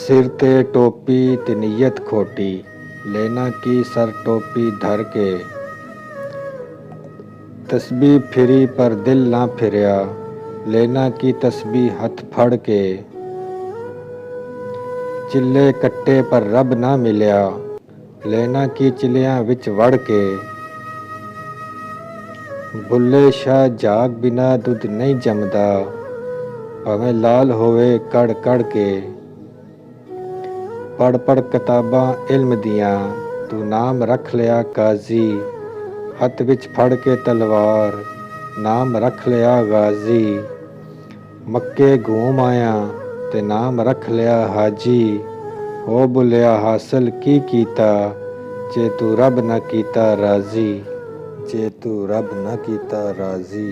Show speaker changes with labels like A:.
A: सिर ते टोपी ते नीयत खोटी, लेना की सर टोपी धर के। तस्बीह फिरी पर दिल ना फिरिया, लेना की तस्बीह हथ फड़ के। चिल्ले कट्टे पर रब ना मिलिया, लेना की चिलियां विच वड़ के। बुल्ले शाह जाग बिना दुध नहीं जमदा, भावें लाल होवे कड़ कड़ के। पढ़ पढ़ किताबां इल्म दियां, तू नाम रख लिया काजी। हथ विच फड़ के तलवार, नाम रख लिया गाजी। मक्के घूम आया ते नाम रख लिया हाजी। हो बुलिया हासिल की कीता, जे तू रब न कीता राजी। जे तू रब न कीता राजी।